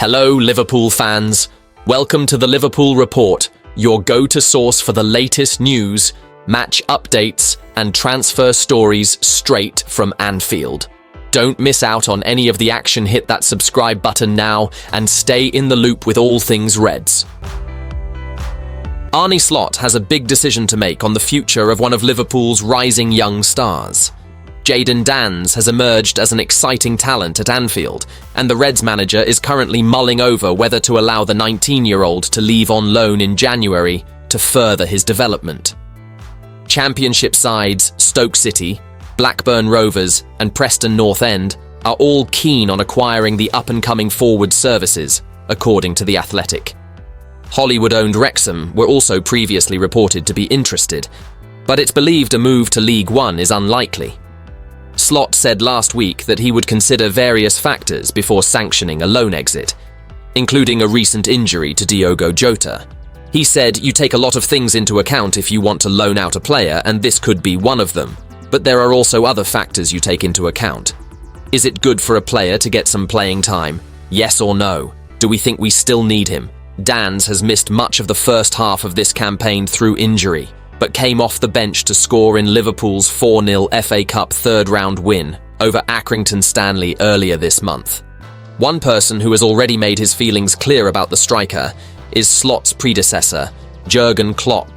Hello, Liverpool fans. Welcome to the Liverpool Report, your go-to source for the latest news, match updates, and transfer stories straight from Anfield. Don't miss out on any of the action. Hit that subscribe button now and stay in the loop with all things Reds. Arneslot has a big decision to make on the future of one of Liverpool's rising young stars. Jadon Danns has emerged as an exciting talent at Anfield, and the Reds manager is currently mulling over whether to allow the 19-year-old to leave on loan in January to further his development. Championship sides Stoke City, Blackburn Rovers, and Preston North End are all keen on acquiring the up-and-coming forward services, according to The Athletic. Hollywood-owned Wrexham were also previously reported to be interested, but it's believed a move to League One is unlikely. Slot said last week that he would consider various factors before sanctioning a loan exit, including a recent injury to Diogo Jota. He said, "You take a lot of things into account if you want to loan out a player, and this could be one of them. But there are also other factors you take into account. Is it good for a player to get some playing time? Yes or no? Do we think we still need him?" Danns has missed much of the first half of this campaign through injury, but came off the bench to score in Liverpool's 4-0 FA Cup third-round win over Accrington Stanley earlier this month. One person who has already made his feelings clear about the striker is Slot's predecessor, Jurgen Klopp.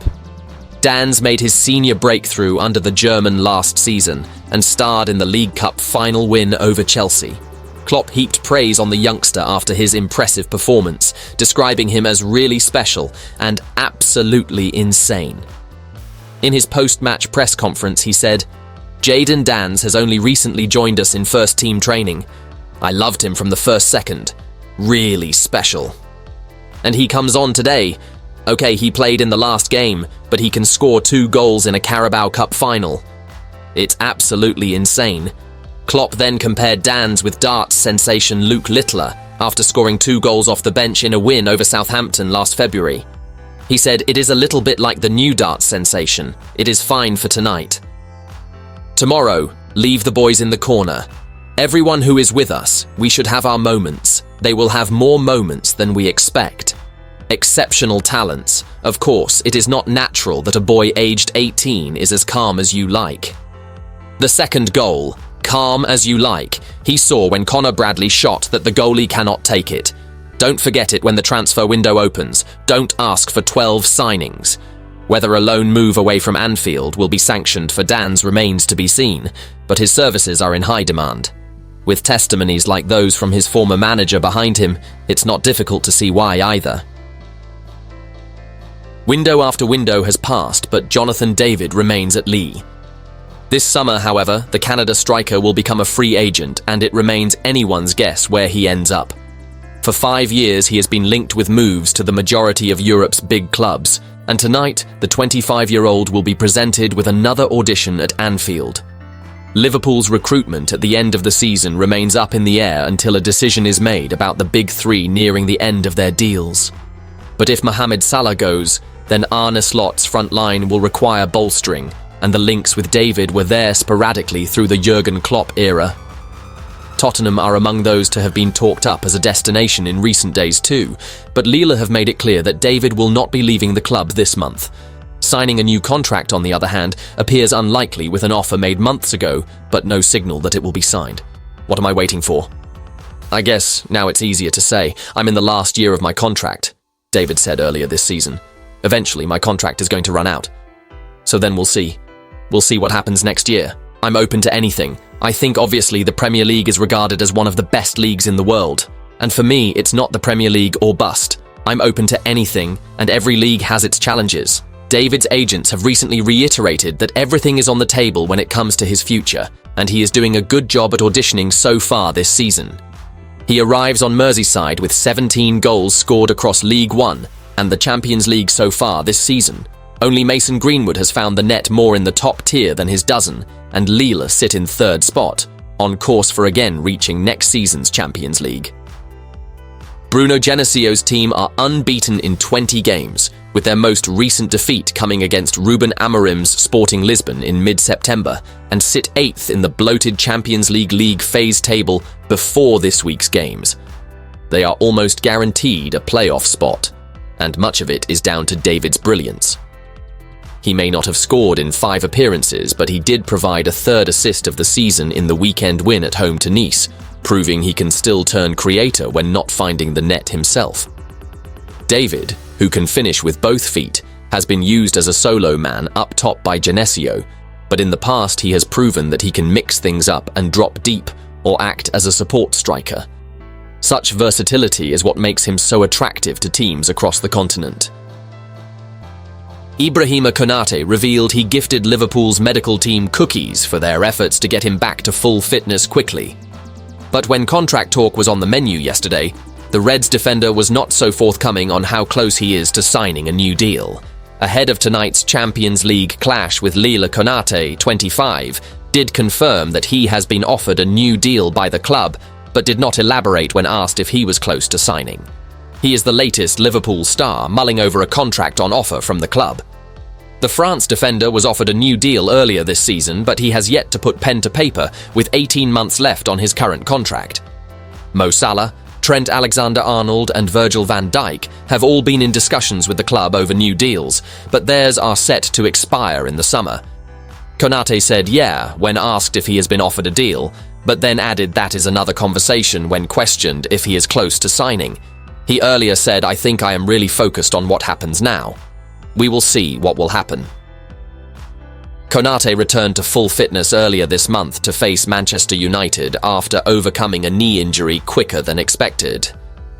Danns made his senior breakthrough under the German last season and starred in the League Cup final win over Chelsea. Klopp heaped praise on the youngster after his impressive performance, describing him as really special and absolutely insane. In his post-match press conference, he said, "Jadon Danns has only recently joined us in first-team training. I loved him from the first second. Really special. And he comes on today. Okay, he played in the last game, but he can score 2 goals in a Carabao Cup final. It's absolutely insane." Klopp then compared Danns with darts sensation Luke Littler after scoring 2 goals off the bench in a win over Southampton last February. He said, "It is a little bit like the new darts sensation. It is fine for tonight. Tomorrow, leave the boys in the corner. Everyone who is with us, we should have our moments. They will have more moments than we expect. Exceptional talents. Of course, it is not natural that a boy aged 18 is as calm as you like." The second goal, calm as you like, he saw when Connor Bradley shot that the goalie cannot take it. Don't forget it when the transfer window opens. Don't ask for 12 signings. Whether a loan move away from Anfield will be sanctioned for Danns remains to be seen, but his services are in high demand. With testimonies like those from his former manager behind him, it's not difficult to see why either. Window after window has passed, but Jonathan David remains at Lee. This summer, however, the Canada striker will become a free agent, and it remains anyone's guess where he ends up. For 5 years, he has been linked with moves to the majority of Europe's big clubs, and tonight, the 25-year-old will be presented with another audition at Anfield. Liverpool's recruitment at the end of the season remains up in the air until a decision is made about the big three nearing the end of their deals. But if Mohamed Salah goes, then Arneslot's front line will require bolstering, and the links with David were there sporadically through the Jurgen Klopp era. Tottenham are among those to have been talked up as a destination in recent days too, but Lille have made it clear that David will not be leaving the club this month. Signing a new contract, on the other hand, appears unlikely with an offer made months ago, but no signal that it will be signed. What am I waiting for? "I guess now it's easier to say, I'm in the last year of my contract," David said earlier this season. "Eventually my contract is going to run out. So then we'll see. We'll see what happens next year. I'm open to anything. I think obviously the Premier League is regarded as one of the best leagues in the world. And for me, it's not the Premier League or bust. I'm open to anything, and every league has its challenges." David's agents have recently reiterated that everything is on the table when it comes to his future, and he is doing a good job at auditioning so far this season. He arrives on Merseyside with 17 goals scored across League One and the Champions League so far this season. Only Mason Greenwood has found the net more in the top tier than his dozen, and Lille sit in third spot, on course for again reaching next season's Champions League. Bruno Genosio's team are unbeaten in 20 games, with their most recent defeat coming against Ruben Amorim's Sporting Lisbon in mid-September, and sit 8th in the bloated Champions League phase table before this week's games. they are almost guaranteed a playoff spot, and much of it is down to David's brilliance. He may not have scored in 5 appearances, but he did provide a 3rd assist of the season in the weekend win at home to Nice, proving he can still turn creator when not finding the net himself. David, who can finish with both feet, has been used as a solo man up top by Genesio, but in the past he has proven that he can mix things up and drop deep or act as a support striker. Such versatility is what makes him so attractive to teams across the continent. Ibrahima Konate revealed he gifted Liverpool's medical team cookies for their efforts to get him back to full fitness quickly. But when contract talk was on the menu yesterday, the Reds defender was not so forthcoming on how close he is to signing a new deal. Ahead of tonight's Champions League clash with Lille, Konate, 25, did confirm that he has been offered a new deal by the club, but did not elaborate when asked if he was close to signing. He is the latest Liverpool star, mulling over a contract on offer from the club. The France defender was offered a new deal earlier this season, but he has yet to put pen to paper, with 18 months left on his current contract. Mo Salah, Trent Alexander-Arnold and Virgil van Dijk have all been in discussions with the club over new deals, but theirs are set to expire in the summer. Konate said yeah when asked if he has been offered a deal, but then added that is another conversation when questioned if he is close to signing. He earlier said, "I think I am really focused on what happens now. We will see what will happen." Konate returned to full fitness earlier this month to face Manchester United after overcoming a knee injury quicker than expected.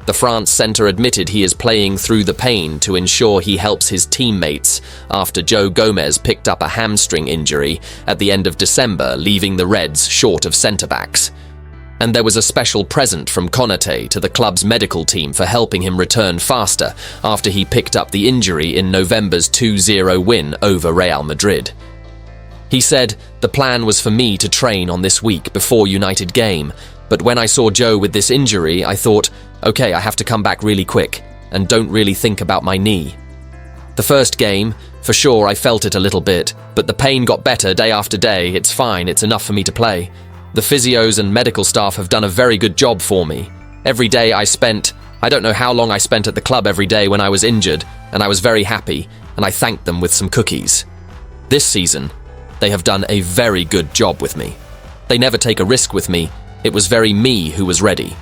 The France centre admitted he is playing through the pain to ensure he helps his teammates after Joe Gomez picked up a hamstring injury at the end of December, leaving the Reds short of centre-backs. And there was a special present from Konate to the club's medical team for helping him return faster after he picked up the injury in November's 2-0 win over Real Madrid. He said, "The plan was for me to train on this week before United game, but when I saw Joe with this injury, I thought, okay, I have to come back really quick and don't really think about my knee. The first game, for sure I felt it a little bit, but the pain got better day after day. It's fine, it's enough for me to play. The physios and medical staff have done a very good job for me. Every day I don't know how long I spent at the club every day when I was injured, and I was very happy, and I thanked them with some cookies. This season, they have done a very good job with me. They never take a risk with me. It was very me who was ready.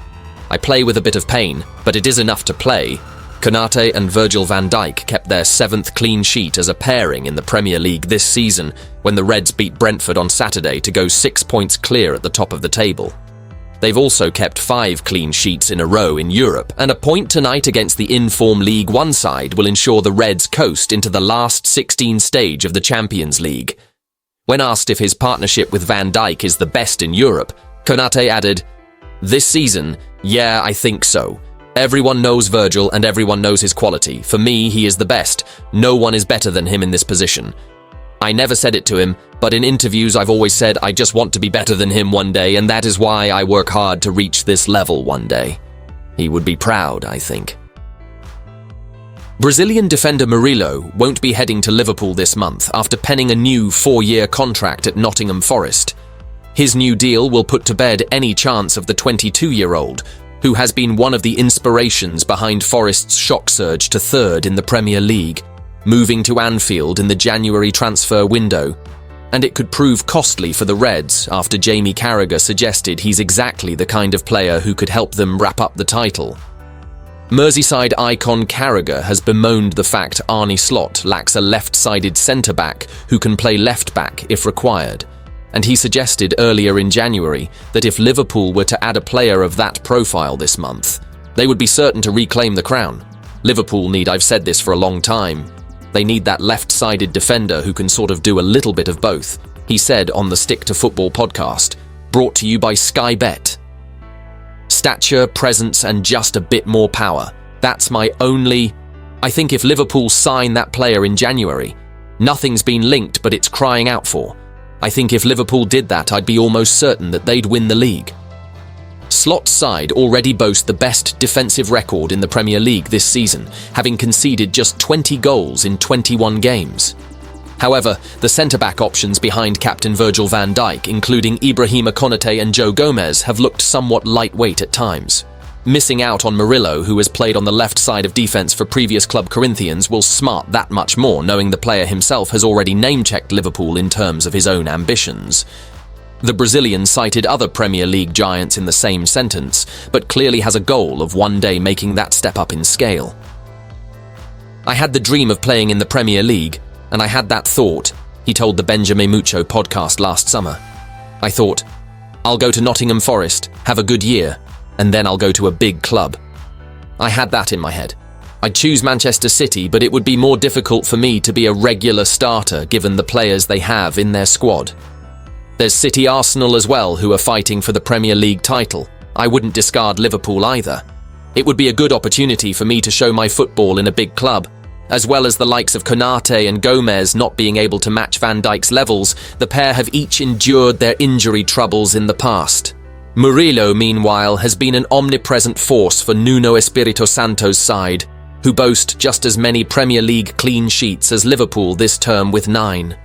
I play with a bit of pain, but it is enough to play." Konate and Virgil van Dijk kept their 7th clean sheet as a pairing in the Premier League this season when the Reds beat Brentford on Saturday to go 6 points clear at the top of the table. They've also kept 5 clean sheets in a row in Europe, and a point tonight against the in-form League One side will ensure the Reds coast into the last 16 stage of the Champions League. When asked if his partnership with Van Dijk is the best in Europe, Konate added, "This season, yeah, I think so. Everyone knows Virgil and everyone knows his quality. For me, he is the best. No one is better than him in this position. I never said it to him, but in interviews I've always said I just want to be better than him one day, and that is why I work hard to reach this level one day. He would be proud, I think." Brazilian defender Murillo won't be heading to Liverpool this month after penning a new 4-year contract at Nottingham Forest. His new deal will put to bed any chance of the 22-year-old, who has been one of the inspirations behind Forest's shock surge to 3rd in the Premier League, moving to Anfield in the January transfer window. And it could prove costly for the Reds after Jamie Carragher suggested he's exactly the kind of player who could help them wrap up the title. Merseyside icon Carragher has bemoaned the fact Arneslot lacks a left-sided centre-back who can play left-back if required, and he suggested earlier in January that if Liverpool were to add a player of that profile this month, they would be certain to reclaim the crown. Liverpool need, I've said this for a long time, they need that left-sided defender who can sort of do a little bit of both, he said on the Stick to Football podcast, brought to you by Sky Bet. Stature, presence, and just a bit more power. That's my only... I think if Liverpool sign that player in January, nothing's been linked but it's crying out for. I think if Liverpool did that, I'd be almost certain that they'd win the league. Slot's side already boast the best defensive record in the Premier League this season, having conceded just 20 goals in 21 games. However, the centre-back options behind captain Virgil van Dijk, including Ibrahima Konate and Joe Gomez, have looked somewhat lightweight at times. Missing out on Murillo, who has played on the left side of defence for previous club Corinthians, will smart that much more, knowing the player himself has already name-checked Liverpool in terms of his own ambitions. The Brazilian cited other Premier League giants in the same sentence, but clearly has a goal of one day making that step up in scale. "I had the dream of playing in the Premier League, and I had that thought," he told the Benjamin Mucho podcast last summer. "I thought, I'll go to Nottingham Forest, have a good year, and then I'll go to a big club. I had that in my head. I'd choose Manchester City, but it would be more difficult for me to be a regular starter given the players they have in their squad. There's City Arsenal as well, who are fighting for the Premier League title. I wouldn't discard Liverpool either. It would be a good opportunity for me to show my football in a big club. As well as the likes of Konate and Gomez not being able to match Van Dijk's levels, the pair have each endured their injury troubles in the past. Murillo, meanwhile, has been an omnipresent force for Nuno Espirito Santo's side, who boast just as many Premier League clean sheets as Liverpool this term with 9.